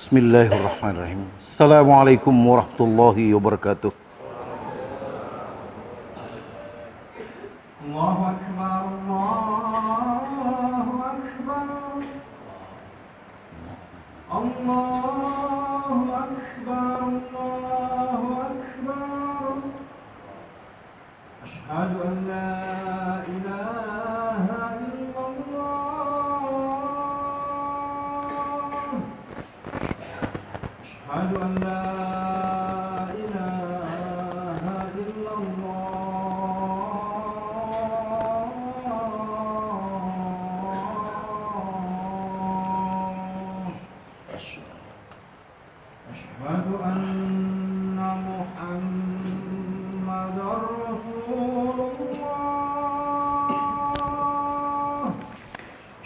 Bismillahirrahmanirrahim. Assalamualaikum warahmatullahi wabarakatuh. Allahu Akbar, Allahu Akbar, Allahu Akbar, Allahu Akbar. Asyhadu an la ilaha illallah. Asyhadu an la ilaha illallah. Asyhadu anna Muhammadar Rasulullah.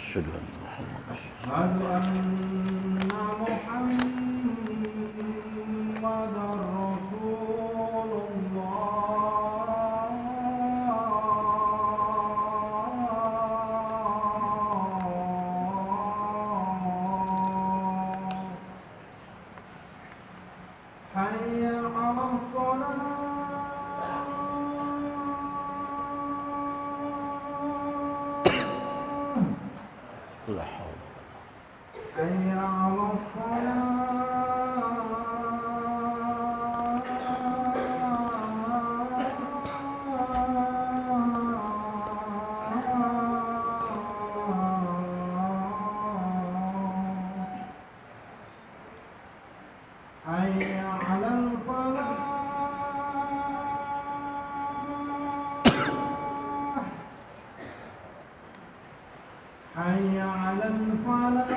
Asyhadu anna Muhammadar Asyhadu anna Muhammadar Rasulullah. Hayya 'alas shalah. La haula. Hayya 'alas shalah. Hayya 'alal falah. Hayya 'alal falah.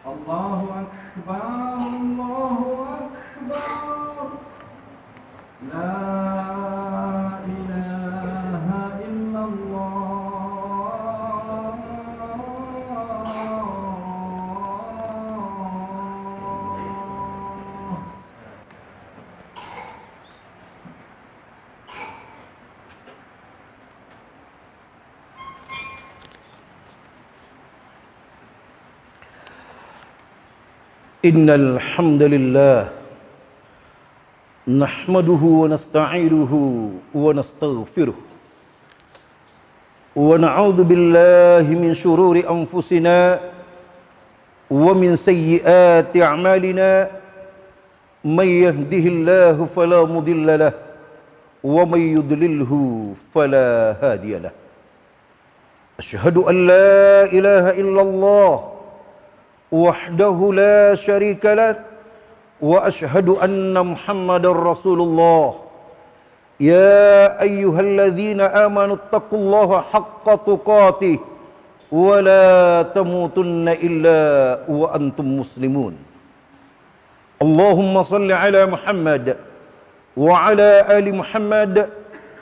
Allahu Akbar, Allahu Akbar. La ilaha illallah. Innal hamdalillah nahmaduhu wa nasta'inuhu wa nastaghfiruh wa na'udzu billahi min shururi anfusina wa min sayyiati a'malina may yahdihillahu fala mudilla lahu wa may yudlilhu fala hadiya lahu. Asyhadu an la ilaha illallah wahdahu la syarika lah wa asyhadu anna Muhammadar Rasulullah. Ya ayyuhalladzina amanu taqullaha haqqa tuqatih wa la tamutunna illa wa antum muslimun. Allahumma salli ala Muhammad wa ala ali Muhammad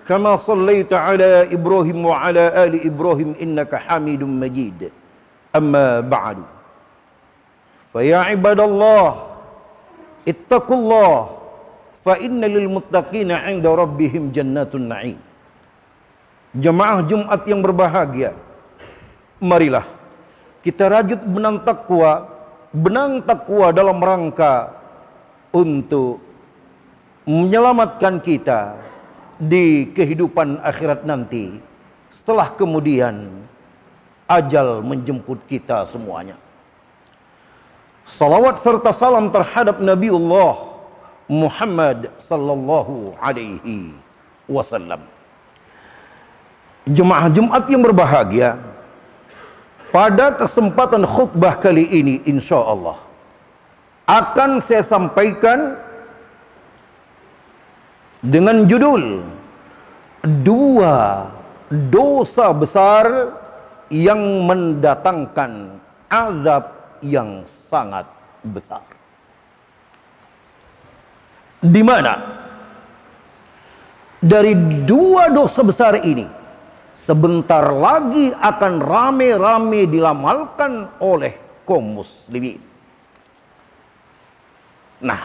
kama sallaita ala Ibrahim wa ala ali Ibrahim innaka Hamidum Majid. Amma ba'du. Faya ibadallah ittaqullah fa inna lil muttaqina 'inda rabbihim jannatun na'im. Jemaah Jumat yang berbahagia, marilah kita rajut benang takwa dalam rangka untuk menyelamatkan kita di kehidupan akhirat nanti setelah kemudian ajal menjemput kita semuanya. Salawat serta salam terhadap Nabiullah Muhammad sallallahu alaihi wasallam. Jemaah Jumat yang berbahagia, pada kesempatan khutbah kali ini insyaallah akan saya sampaikan dengan judul dua dosa besar yang mendatangkan azab yang sangat besar. Di mana dari dua dosa besar ini sebentar lagi akan rame-rame dilamalkan oleh kaum muslimin. Nah,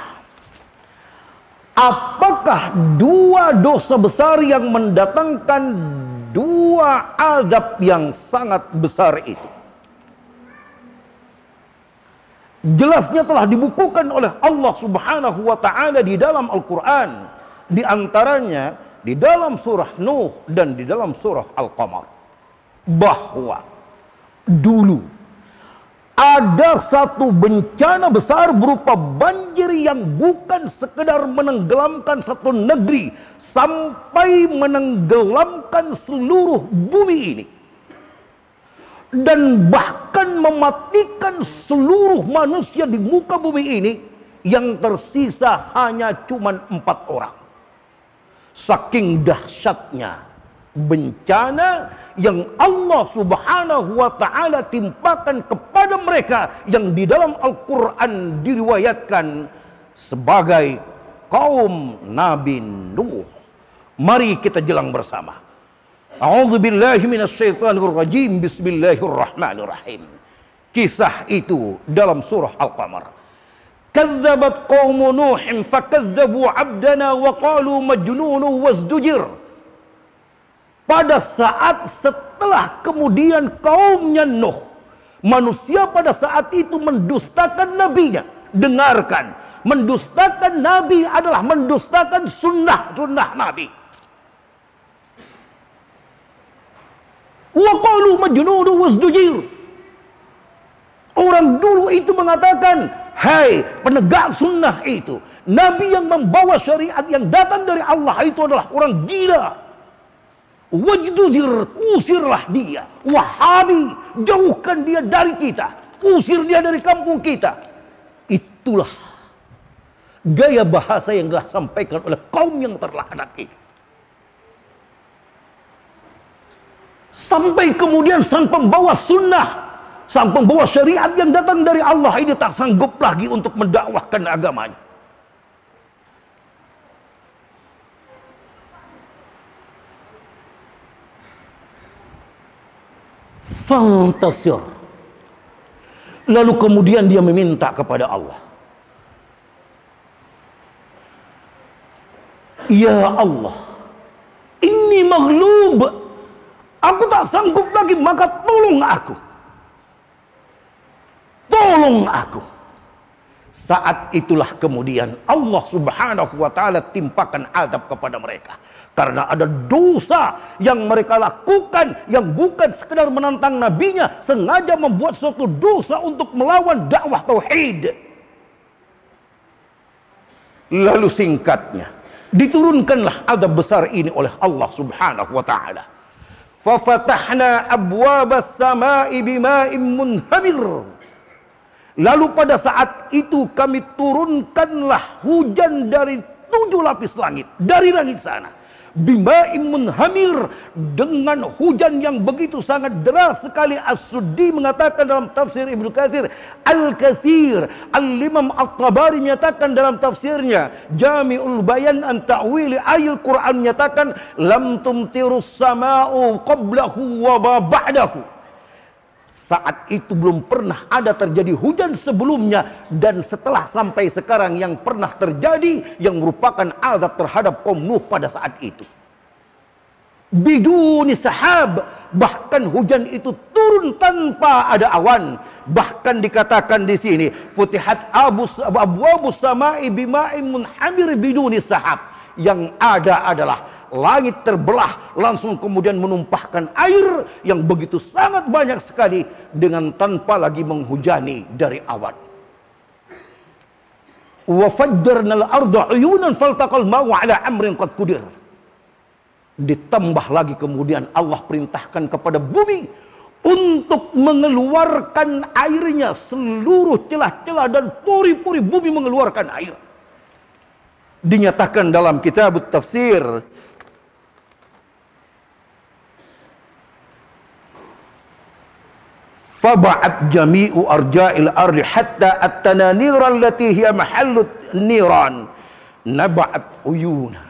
apakah dua dosa besar yang mendatangkan dua azab yang sangat besar itu? Jelasnya telah dibukukan oleh Allah Subhanahu wa taala di dalam Al-Qur'an, di antaranya di dalam surah Nuh dan di dalam surah Al-Qamar, bahwa dulu ada satu bencana besar berupa banjir yang bukan sekedar menenggelamkan satu negeri sampai menenggelamkan seluruh bumi ini, dan bahkan mematikan seluruh manusia di muka bumi ini. Yang tersisa hanya cuma 4 orang. Saking dahsyatnya bencana yang Allah Subhanahu wa taala timpakan kepada mereka, yang di dalam Al-Quran diriwayatkan sebagai kaum Nabi Nuh. Mari kita jelang bersama. A'udzubillahi minasyaitonirrajim. Bismillahirrahmanirrahim. Kisah itu dalam surah Al-Qamar. Kadzabat qaumu Nuhin fakadzabu 'abdana wa qalu majnunun wazdujir. Pada saat setelah kemudian kaumnya Nuh, manusia pada saat itu mendustakan nabinya. Dengarkan, mendustakan nabi adalah mendustakan sunnah nabi. Wa qalu majnunun wazdujir. Orang dulu itu mengatakan, hai penegak sunnah itu, nabi yang membawa syariat yang datang dari Allah itu adalah orang gila. Wajduzir, usirlah dia. Wahabi, jauhkan dia dari kita, usir dia dari kampung kita. Itulah gaya bahasa yang telah disampaikan oleh kaum yang terlaknat ini. Sampai kemudian sang pembawa sunnah, sang pembawa syariat yang datang dari Allah ini tak sanggup lagi untuk mendakwahkan agamanya. Fantasir. Lalu kemudian dia meminta kepada Allah, ya Allah, ini maghlub, aku tak sanggup lagi, maka tolong aku. Tolong aku. Saat itulah kemudian Allah Subhanahu wa taala timpakan azab kepada mereka. Karena ada dosa yang mereka lakukan yang bukan sekedar menantang nabinya, sengaja membuat suatu dosa untuk melawan dakwah tauhid. Lalu singkatnya, diturunkanlah azab besar ini oleh Allah Subhanahu wa taala. Fafatahna abwabas samai bima'in munhamir. Lalu pada saat itu kami turunkanlah hujan dari 7 lapis langit, dari langit sana. Bima'in munhamir, dengan hujan yang begitu sangat deras sekali. As-Suddi mengatakan dalam tafsir Ibnu Katsir Al-Katsir, Al-Imam At-Tabari menyatakan dalam tafsirnya Jami'ul Bayan an Ta'wili Ayil Quran menyatakan lam tumtirus sama'u qablahu wa ba'dahu. Saat itu belum pernah ada terjadi hujan sebelumnya dan setelah sampai sekarang yang pernah terjadi, yang merupakan azab terhadap kaum Nuh pada saat itu. Biduni sahab, bahkan hujan itu turun tanpa ada awan. Bahkan dikatakan di sini, futihat abwabus samai bima'in munhamir biduni sahab. Yang ada adalah langit terbelah, langsung kemudian menumpahkan air yang begitu sangat banyak sekali dengan tanpa lagi menghujani dari awan. Wa fajjarnal arda uyunan faltaqal ma'u ala amrin qad qudir. Ditambah lagi kemudian Allah perintahkan kepada bumi untuk mengeluarkan airnya, seluruh celah-celah dan pori-pori bumi mengeluarkan air. Dinyatakan dalam kitab tafsir faba'at jami'u arja'il ardi hatta at-tananir allati hiya mahallut niran naba'at uyuna.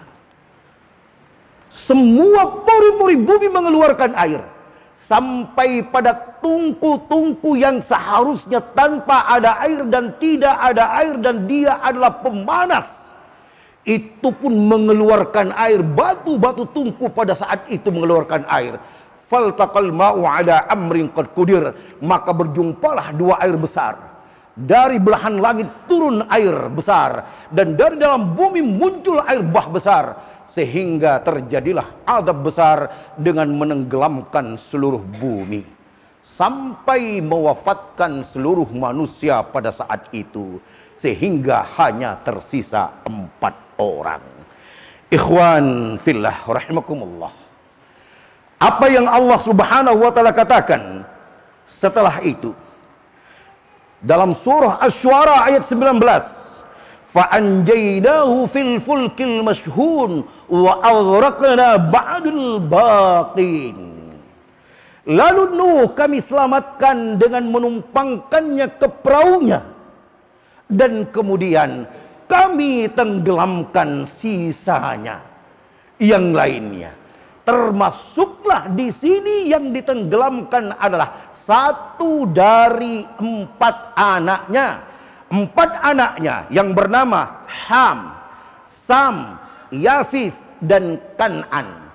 Semua pori-pori bumi mengeluarkan air. Sampai pada tungku-tungku yang seharusnya tanpa ada air dan tidak ada air dan dia adalah pemanas, itu pun mengeluarkan air. Batu-batu tungku pada saat itu mengeluarkan air. Faltaqal ma'u ala amrin qad qudir. Maka berjumpalah dua air besar. Dari belahan langit turun air besar, dan dari dalam bumi muncul air bah besar, sehingga terjadilah azab besar dengan menenggelamkan seluruh bumi sampai mewafatkan seluruh manusia pada saat itu, sehingga hanya tersisa 4 orang. Ikhwan fillah rahimakumullah. Apa yang Allah Subhanahu wa taala katakan setelah itu dalam surah Asy-Syu'ara ayat 19, fa'anjaynahu fil fulkil mashhun wa aghraqna ba'dul baqin. Lalu Nuh kami selamatkan dengan menumpangkannya ke perahunya, dan kemudian kami tenggelamkan sisanya yang lainnya. Termasuklah di sini yang ditenggelamkan adalah 1 dari 4 anaknya. 4 anaknya yang bernama Ham, Sam, Yafith, dan Kan'an.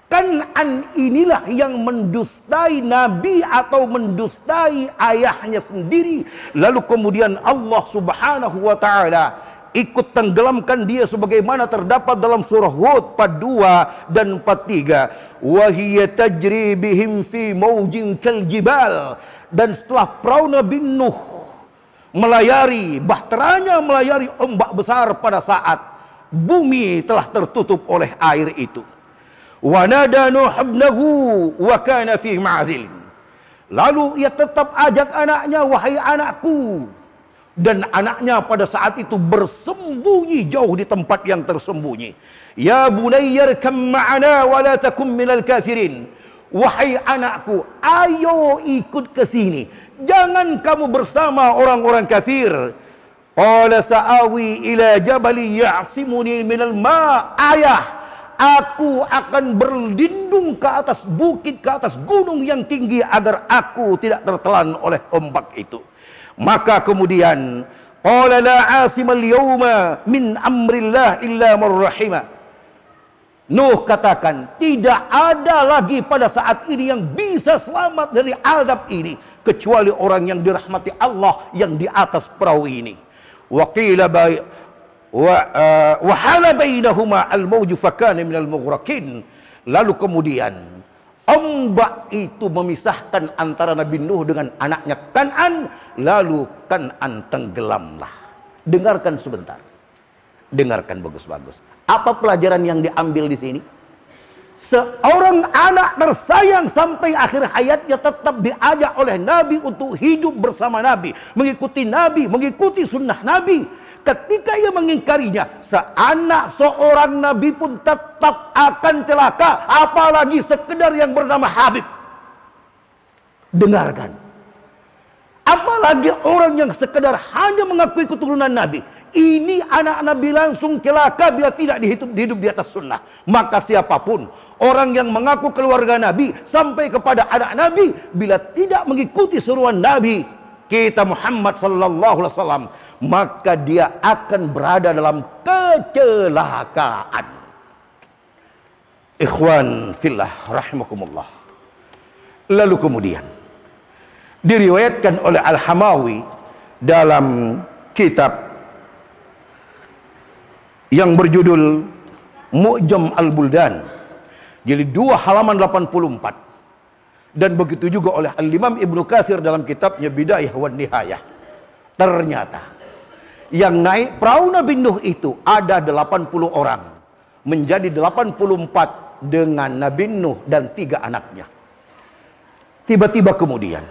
Kan'an inilah yang mendustai Nabi atau mendustai ayahnya sendiri. Lalu kemudian Allah Subhanahu wa ta'ala ikut tenggelamkan dia, sebagaimana terdapat dalam surah Hud 42 dan 43. Wa hiya tajri bihim fi maujin kal jibal. Dan setelah perahu Nabi Nuh melayari, bahteranya melayari ombak besar pada saat bumi telah tertutup oleh air itu. Wa nada Nuh ibnahu wa kana fi ma'zil. Lalu ia tetap ajak anaknya, wahai anakku. Dan anaknya pada saat itu bersembunyi jauh di tempat yang tersembunyi. Ya bunayya rkam ma'ana wa la takum minal kafirin. Wahai anakku, ayo ikut ke sini. Jangan kamu bersama orang-orang kafir. Qala sa'awi ila jabali ya'simuni minal ma'. Ayah, aku akan berlindung ke atas bukit, ke atas gunung yang tinggi agar aku tidak tertelan oleh ombak itu. Maka kemudian qala la asimal yawma min amrillah illa man rahima. Nuh katakan, tidak ada lagi pada saat ini yang bisa selamat dari azab ini kecuali orang yang dirahmati Allah yang di atas perahu ini. Wa qila wa hala bainahuma al-mawju fakana minal mughraqin. Lalu kemudian ombak itu memisahkan antara Nabi Nuh dengan anaknya Kan'an. Lalu Kan'an tenggelamlah. Dengarkan sebentar. Dengarkan bagus-bagus. Apa pelajaran yang diambil di sini? Seorang anak tersayang sampai akhir hayatnya tetap diajak oleh Nabi untuk hidup bersama Nabi, mengikuti Nabi, mengikuti sunnah Nabi. Ketika ia mengingkarinya, seanak seorang Nabi pun tetap akan celaka, apalagi sekedar yang bernama Habib. Dengarkan. Apalagi orang yang sekedar hanya mengakui keturunan Nabi. Ini anak Nabi langsung celaka bila tidak hidup di atas sunnah. Maka siapapun orang yang mengaku keluarga Nabi sampai kepada anak Nabi, bila tidak mengikuti seruan Nabi kita Muhammad sallallahu alaihi wasallam, maka dia akan berada dalam kecelakaan. Ikhwan fillah rahimakumullah. Lalu kemudian diriwayatkan oleh Al-Hamawi dalam kitab yang berjudul Mu'jam Al-Buldan, jadi 2 halaman 84, dan begitu juga oleh Al-Imam Ibnu Katsir dalam kitabnya Bidayah wan Nihayah. Ternyata yang naik perahu Nabi Nuh itu ada 80 orang, menjadi 84 dengan Nabi Nuh dan 3 anaknya. Tiba-tiba kemudian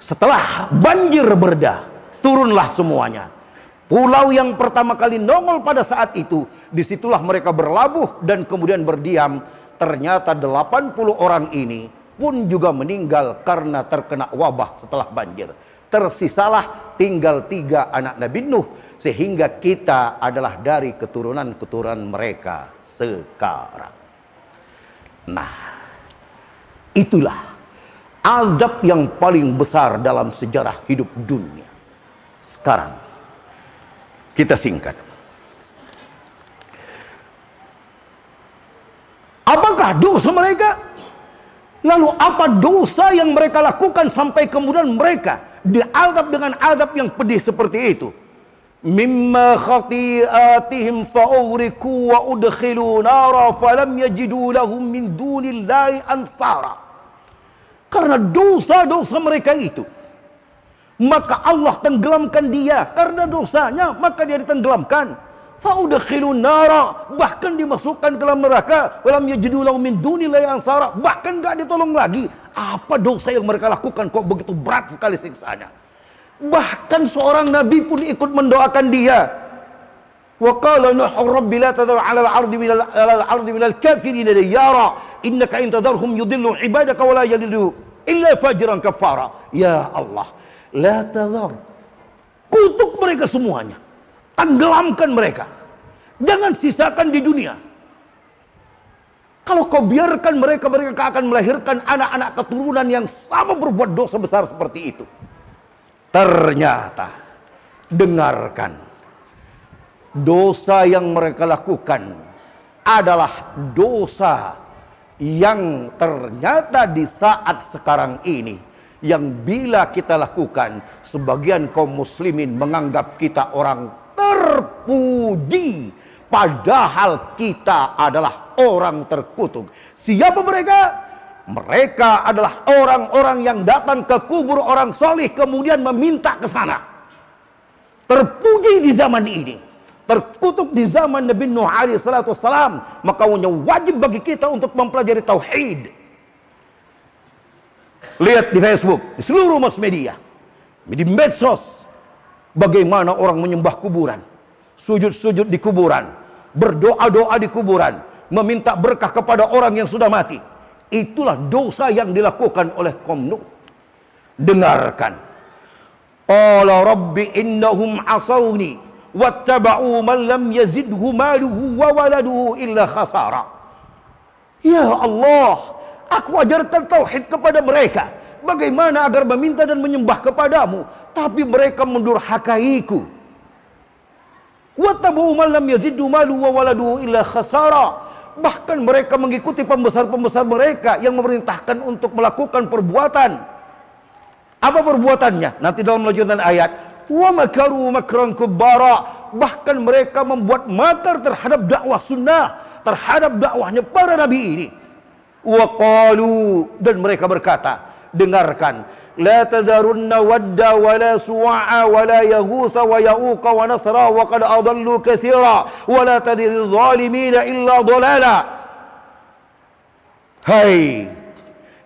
setelah banjir berda, turunlah semuanya. Pulau yang pertama kali nongol pada saat itu, disitulah mereka berlabuh dan kemudian berdiam. Ternyata 80 orang ini pun juga meninggal karena terkena wabah setelah banjir. Tersisalah tinggal 3 anak Nabi Nuh, sehingga kita adalah dari keturunan-keturunan mereka sekarang. Nah, itulah azab yang paling besar dalam sejarah hidup dunia. Sekarang kita singkat. Apakah dosa mereka? Lalu apa dosa yang mereka lakukan sampai kemudian mereka diazab dengan azab yang pedih seperti itu? Mimma khati'atihim fa'ughriku wa udkhilu nara falam yajidu lahum min dunillahi ansara. Karena dosa-dosa mereka itu, maka Allah tenggelamkan dia. Karena dosanya, maka dia ditenggelamkan. Fa'udkhilun nara, bahkan dimasukkan ke dalam neraka. Walam yajidu lahum min dunillahi ansara, bahkan enggak ditolong lagi. Apa dosa yang mereka lakukan kok begitu berat sekali siksanya? Bahkan seorang nabi pun ikut mendoakan dia. Wa qala nuhu rabbi la tadhar 'ala al-ardi minal kafirin diyara innaka in tadharhum yudillu ibadaka wa la yalidu illa fajiran kafara. Ya Allah, la tadhar, kutuk mereka semuanya, tenggelamkan mereka, jangan sisakan di dunia. Kalau kau biarkan mereka akan melahirkan anak-anak keturunan yang sama berbuat dosa besar seperti itu. Ternyata, dengarkan, dosa yang mereka lakukan adalah dosa yang ternyata di saat sekarang ini, yang bila kita lakukan, sebagian kaum muslimin menganggap kita orang terpuji, padahal kita adalah orang terkutuk. Siapa mereka? Mereka adalah orang-orang yang datang ke kubur orang soleh kemudian meminta ke sana. Terpuji di zaman ini, terkutuk di zaman Nabi Nuh alaihi salatu wassalam. Maka wajib bagi kita untuk mempelajari tauhid. Lihat di Facebook, di seluruh mass media, di medsos, bagaimana orang menyembah kuburan, sujud-sujud di kuburan, berdoa-doa di kuburan, meminta berkah kepada orang yang sudah mati. Itulah dosa yang dilakukan oleh kaum Nuh. Dengarkan. Qala rabbi innahum asawni wattaba'u man lam yazidhu maluhu wa waladuhu illa khasara. Ya Allah, aku ajarkan tauhid kepada mereka, bagaimana agar meminta dan menyembah kepadamu, tapi mereka mendurhakaiku. Wattaba'u man lam yazidhu maluhu wa waladuhu illa khasara. Bahkan mereka mengikuti pembesar-pembesar mereka yang memerintahkan untuk melakukan perbuatan. Apa perbuatannya? Nanti dalam lanjutan ayat, wa makaru makran kubara. Bahkan mereka membuat makar terhadap dakwah sunnah, terhadap dakwahnya para nabi ini. Wa qalu, dan mereka berkata, dengarkan, la tadarunna wadda wa la suwa'a wa la yaghutha wa ya'uqa wa nasra wa qad adallu katsira wa la tadidh zalimina illa dhalala. Hai,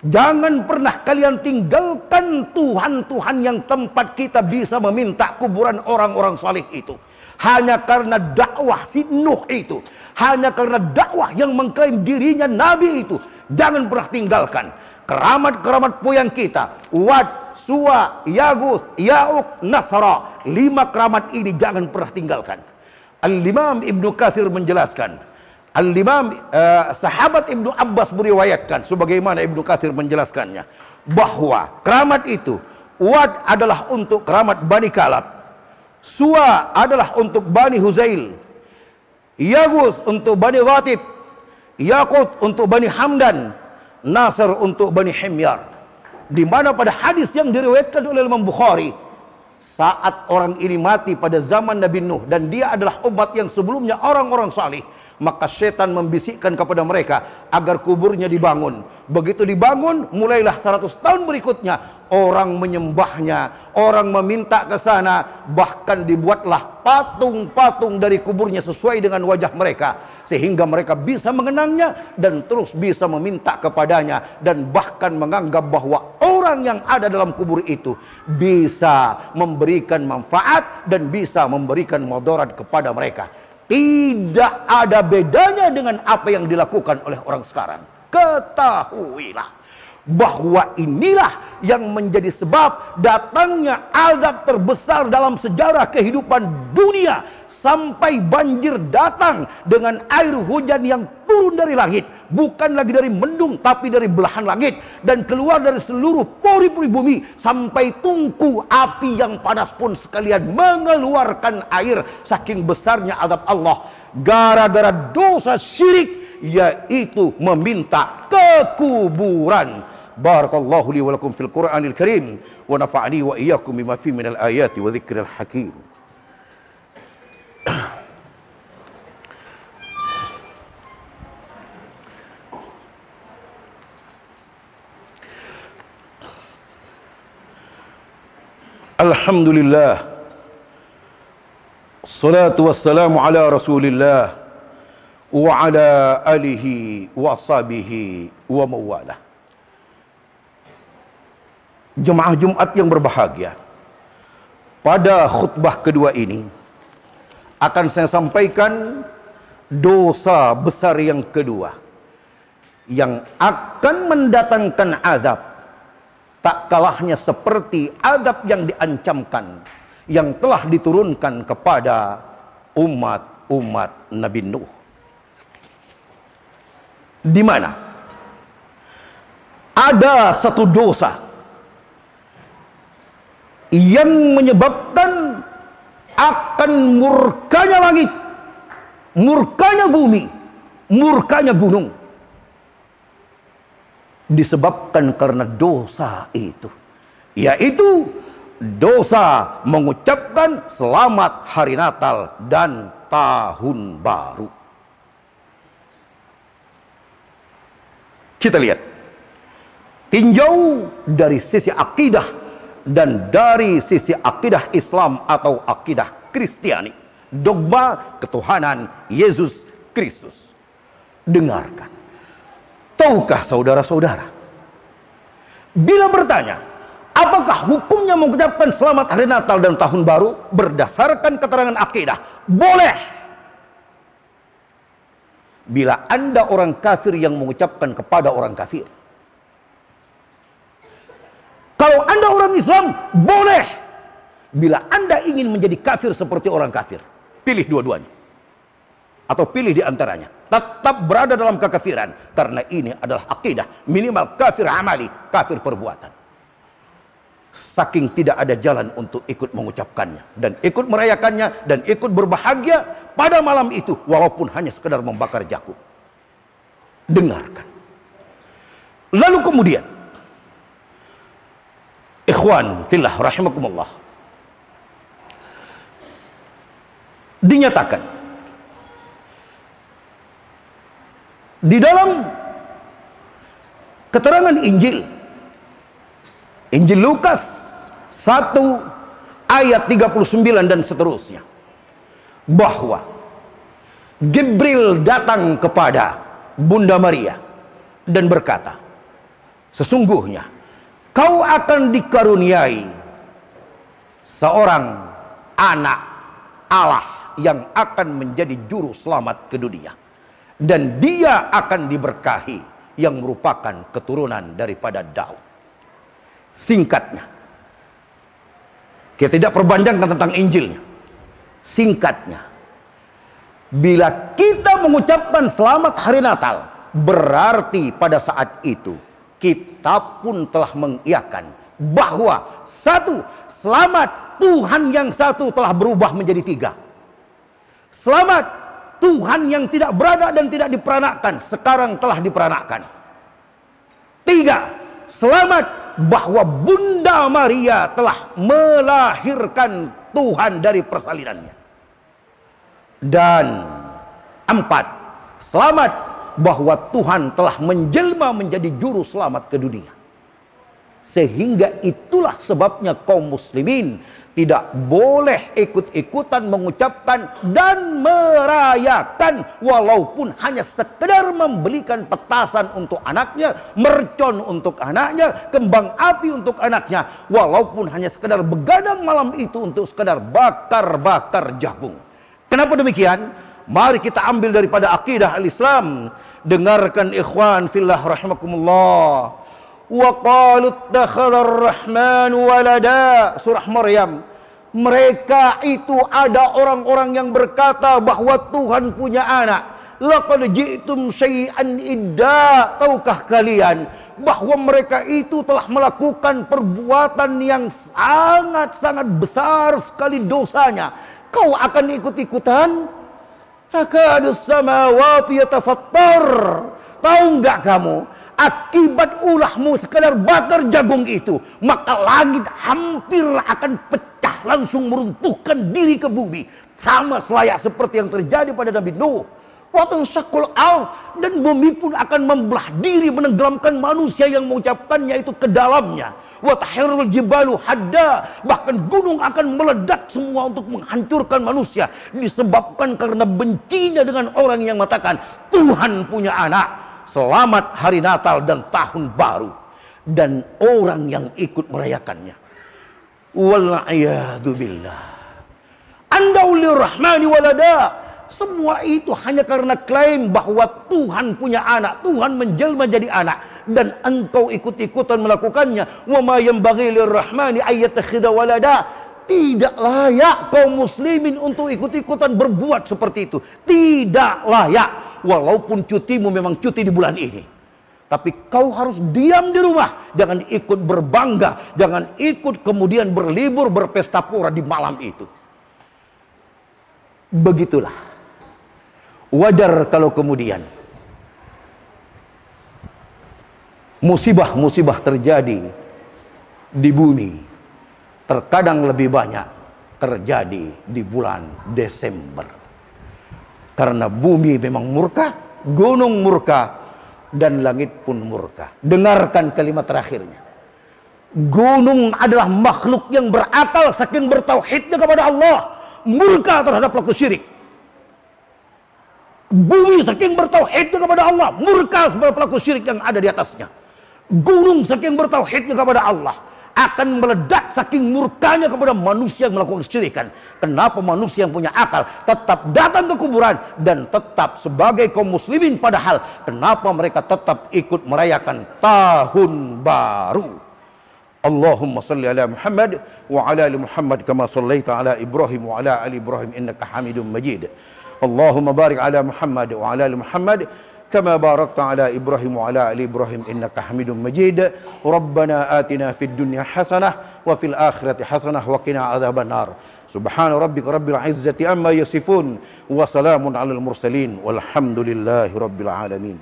jangan pernah kalian tinggalkan Tuhan-Tuhan yang tempat kita bisa meminta kuburan orang-orang saleh itu. Hanya karena dakwah si Nuh itu, hanya karena dakwah yang mengklaim dirinya nabi itu. Jangan pernah tinggalkan keramat-keramat moyang kita, Wad, Suwa, Yaguth, Ya'uq, Nasra. 5 keramat ini jangan pernah tinggalkan. Al-Imam Ibnu Katsir menjelaskan, Al-Imam sahabat Ibnu Abbas meriwayatkan, sebagaimana Ibnu Katsir menjelaskannya, bahwa keramat itu, Wad adalah untuk keramat Bani Kalab, Suwa adalah untuk Bani Huzail, Yaguth untuk Bani Ghatib, Yaqut untuk Bani Hamdan, Nasr untuk Bani Himyar. Di mana pada hadis yang diriwayatkan oleh Imam Bukhari, saat orang ini mati pada zaman Nabi Nuh dan dia adalah umat yang sebelumnya orang-orang saleh, maka setan membisikkan kepada mereka agar kuburnya dibangun. Begitu dibangun, mulailah 100 tahun berikutnya orang menyembahnya, orang meminta ke sana, bahkan dibuatlah patung-patung dari kuburnya sesuai dengan wajah mereka, sehingga mereka bisa mengenangnya dan terus bisa meminta kepadanya, dan bahkan menganggap bahwa orang yang ada dalam kubur itu bisa memberikan manfaat dan bisa memberikan mudarat kepada mereka. Tidak ada bedanya dengan apa yang dilakukan oleh orang sekarang. Ketahuilah bahwa inilah yang menjadi sebab datangnya azab terbesar dalam sejarah kehidupan dunia, sampai banjir datang dengan air hujan yang turun dari langit, bukan lagi dari mendung tapi dari belahan langit, dan keluar dari seluruh pori-pori bumi, sampai tungku api yang panas pun sekalian mengeluarkan air, saking besarnya azab Allah gara-gara dosa syirik, yaitu meminta kekuburan. Barakallahu li wa lakum fil Qur'anil Karim wa nafa'ani wa iyyakum bima fi minal ayati wa dzikril hakim. Alhamdulillah, salatu wassalamu ala Rasulillah wa ala alihi wa sahbihi wa mawalah. Jemaah Jumat yang berbahagia, pada khutbah kedua ini akan saya sampaikan dosa besar yang kedua yang akan mendatangkan azab tak kalahnya seperti azab yang diancamkan, yang telah diturunkan kepada umat-umat Nabi Nuh. Di mana ada satu dosa yang menyebabkan akan murkanya langit, murkanya bumi, murkanya gunung, disebabkan karena dosa itu, yaitu dosa mengucapkan selamat hari Natal dan tahun baru. Kita lihat, tinjau dari sisi akidah dan dari sisi akidah Islam atau akidah Kristiani, dogma ketuhanan Yesus Kristus. Dengarkan, tahukah saudara-saudara, bila bertanya apakah hukumnya mengucapkan selamat hari Natal dan tahun baru berdasarkan keterangan akidah, boleh. Bila Anda orang kafir yang mengucapkan kepada orang kafir. Kalau Anda orang Islam, boleh. Bila Anda ingin menjadi kafir seperti orang kafir, pilih dua-duanya. Atau pilih di antaranya. Tetap berada dalam kekafiran. Karena ini adalah akidah. Minimal kafir amali, kafir perbuatan. Saking tidak ada jalan untuk ikut mengucapkannya. Dan ikut merayakannya. Dan ikut berbahagia pada malam itu. Walaupun hanya sekedar membakar jagung. Dengarkan. Lalu kemudian, ikhwan fillah rahimakumullah, dinyatakan di dalam keterangan Injil Lukas 1 ayat 39 dan seterusnya, bahwa Jibril datang kepada Bunda Maria dan berkata, sesungguhnya kau akan dikaruniai seorang anak Allah yang akan menjadi juru selamat ke dunia, dan dia akan diberkahi yang merupakan keturunan daripada Daud. Singkatnya, kita tidak perpanjangkan tentang Injilnya. Singkatnya, bila kita mengucapkan selamat hari Natal, berarti pada saat itu kita pun telah mengiyakan bahwa satu, selamat Tuhan yang satu telah berubah menjadi tiga. Selamat Tuhan yang tidak berada dan tidak diperanakkan sekarang telah diperanakkan. Tiga, selamat bahwa Bunda Maria telah melahirkan Tuhan dari persalinannya. Dan empat, selamat bahwa Tuhan telah menjelma menjadi juru selamat ke dunia. Sehingga itulah sebabnya kaum muslimin tidak boleh ikut-ikutan mengucapkan dan merayakan, walaupun hanya sekedar membelikan petasan untuk anaknya, mercon untuk anaknya, kembang api untuk anaknya, walaupun hanya sekedar begadang malam itu untuk sekedar bakar-bakar jagung. Kenapa demikian? Mari kita ambil daripada akidah al-Islam. Dengarkan ikhwan fillah rahimakumullah. Wa qalu ittakhadhar rahman walada. Surah Maryam. Mereka itu ada orang-orang yang berkata bahwa Tuhan punya anak. Laqad ji'tum syai'an idda. Tahukah kalian bahwa mereka itu telah melakukan perbuatan yang sangat-sangat besar sekali dosanya. Kau akan ikut-ikutan? Takadus samawati yatafattar. Tahu enggak kamu, akibat ulahmu sekadar bakar jagung itu, maka langit hampir akan pecah, langsung meruntuhkan diri ke bumi, sama selayak seperti yang terjadi pada Nabi Nuh. Watan syakul ard, dan bumi pun akan membelah diri, menenggelamkan manusia yang mengucapkannya itu ke dalamnya. Watahirul jibalu hadda, bahkan gunung akan meledak semua untuk menghancurkan manusia, disebabkan karena bencinya dengan orang yang mengatakan Tuhan punya anak. Selamat hari Natal dan tahun baru, dan orang yang ikut merayakannya. Wal'iyadu billah. Andau lirrahmani walada. Semua itu hanya karena klaim bahwa Tuhan punya anak, Tuhan menjelma jadi anak, dan engkau ikut-ikutan melakukannya. Wa ma yanbaghi lirrahmani ayyattakhidha walada. Tidak layak kaum muslimin untuk ikut-ikutan berbuat seperti itu. Tidak layak. Walaupun cutimu memang cuti di bulan ini, tapi kau harus diam di rumah. Jangan ikut berbangga, jangan ikut kemudian berlibur, berpesta pora di malam itu. Begitulah. Wajar kalau kemudian musibah-musibah terjadi di bumi. Terkadang lebih banyak terjadi di bulan Desember. Karena bumi memang murka, gunung murka, dan langit pun murka. Dengarkan kalimat terakhirnya. Gunung adalah makhluk yang berakal saking bertauhidnya kepada Allah, murka terhadap pelaku syirik. Bumi saking bertauhidnya kepada Allah, murka kepada pelaku syirik yang ada di atasnya. Gunung saking bertauhidnya kepada Allah, akan meledak saking murkanya kepada manusia yang melakukan kesyirikan. Kenapa manusia yang punya akal tetap datang ke kuburan dan tetap sebagai kaum muslimin, padahal kenapa mereka tetap ikut merayakan tahun baru? Allahumma salli ala Muhammad wa ala ali Muhammad kama sallaita ala Ibrahim wa ala ali Ibrahim innaka Hamidum Majid. Allahumma barik ala Muhammad wa ala ali Muhammad كما باركت على إبراهيم وعلى آل إبراهيم إنك حميد مجيد. ربنا آتنا في الدنيا حسنة وفي الآخرة حسنة وقنا عذاب النار. سبحان ربك رب العزة عما يصفون وسلام على المرسلين والحمد لله رب العالمين.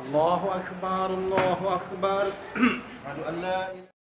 الله أكبر الله أكبر. أشهد أن لا إله